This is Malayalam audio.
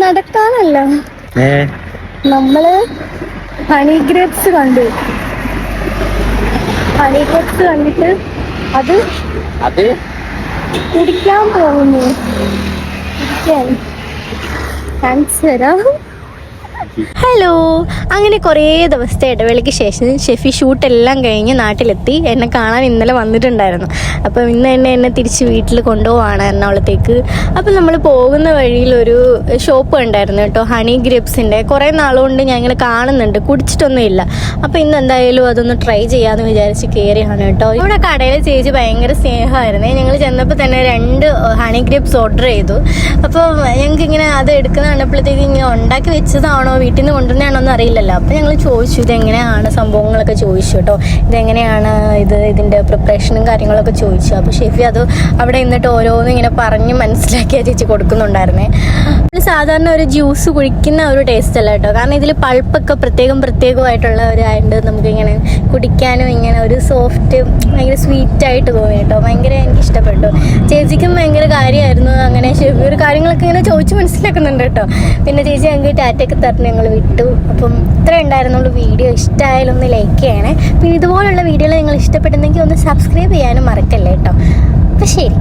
നടക്കാനല്ല, നമ്മള് ഹണി ഗ്രേപ്സ് കണ്ടു. ഹണി ഗ്രേപ്സ് കണ്ടിട്ട് അത് കുടിക്കാൻ പോകുന്നു. കുടിക്കാൻ കാണിച്ചു തരാം. ഹലോ, അങ്ങനെ കുറേ ദിവസത്തെ ഇടവേളയ്ക്ക് ശേഷം ഷെഫി ഷൂട്ടെല്ലാം കഴിഞ്ഞ് നാട്ടിലെത്തി. എന്നെ കാണാൻ ഇന്നലെ വന്നിട്ടുണ്ടായിരുന്നു. അപ്പം ഇന്ന് എന്നെ തിരിച്ച് വീട്ടിൽ കൊണ്ടുപോവാണ് എറണാകുളത്തേക്ക്. അപ്പം നമ്മൾ പോകുന്ന വഴിയിൽ ഒരു ഷോപ്പ് ഉണ്ടായിരുന്നു കേട്ടോ, ഹണി ഗ്രേപ്സിൻ്റെ. കുറേ നാളുകൊണ്ട് ഞാൻ ഇങ്ങനെ കാണുന്നുണ്ട്, കുടിച്ചിട്ടൊന്നും ഇല്ല. അപ്പോൾ ഇന്ന് എന്തായാലും അതൊന്ന് ട്രൈ ചെയ്യാമെന്ന് വിചാരിച്ച് കയറിയാണ് കേട്ടോ. ഇവിടെ കടയിൽ ചേച്ചി ഭയങ്കര സ്നേഹമായിരുന്നേ. ഞങ്ങൾ ചെന്നപ്പോൾ തന്നെ 2 ഹണി ഗ്രേപ്സ് ഓർഡർ ചെയ്തു. അപ്പോൾ ഞങ്ങൾക്ക് ഇങ്ങനെ അത് എടുക്കുന്ന കണ്ടപ്പോഴത്തേക്ക് ഇങ്ങനെ ഉണ്ടാക്കി വെച്ചതാണോ വീട്ടിൽ നിന്ന് കൊണ്ടുവന്നതാണോ എന്ന് അറിയില്ലല്ലോ. അപ്പോൾ ഞങ്ങൾ ചോദിച്ചു ഇതെങ്ങനെയാണ് സംഭവങ്ങളൊക്കെ ചോദിച്ചു കേട്ടോ, ഇതെങ്ങനെയാണ് ഇതിൻ്റെ പ്രിപ്പറേഷനും കാര്യങ്ങളൊക്കെ ചോദിച്ചു. അപ്പോൾ ഷെഫി അത് അവിടെ നിന്നിട്ട് ഓരോന്നും ഇങ്ങനെ പറഞ്ഞ് മനസ്സിലാക്കിയാൽ ചേച്ചി കൊടുക്കുന്നുണ്ടായിരുന്നേ. സാധാരണ ഒരു ജ്യൂസ് കുടിക്കുന്ന ഒരു ടേസ്റ്റ് അല്ല കേട്ടോ, കാരണം ഇതിൽ പൾപ്പൊക്കെ പ്രത്യേകമായിട്ടുള്ള ഒരു നമുക്കിങ്ങനെ കുടിക്കാനും ഇങ്ങനെ ഒരു സോഫ്റ്റ് ഭയങ്കര സ്വീറ്റായിട്ട് തോന്നി കേട്ടോ. ഭയങ്കര എനിക്ക് ഇഷ്ടപ്പെട്ടു. ചേച്ചിക്കും ഭയങ്കര കാര്യമായിരുന്നു. അങ്ങനെ ഷെഫി ഒരു കാര്യങ്ങളൊക്കെ ഇങ്ങനെ ചോദിച്ച് മനസ്സിലാക്കുന്നുണ്ട് കേട്ടോ. പിന്നെ ചേച്ചി ഞങ്ങൾക്ക് ടാറ്റയൊക്കെ തരണം ഞങ്ങൾ വിട്ടു. അപ്പം ഇത്ര ഉണ്ടായിരുന്നുള്ളൂ വീഡിയോ. ഇഷ്ടമായാലും ഒന്ന് ലൈക്ക് ചെയ്യണേ. പിന്നെ ഇതുപോലുള്ള വീഡിയോകൾ നിങ്ങൾ ഇഷ്ടപ്പെടുന്നെങ്കിൽ ഒന്ന് സബ്സ്ക്രൈബ് ചെയ്യാനും മറക്കല്ലേ കേട്ടോ. അപ്പം ശരി.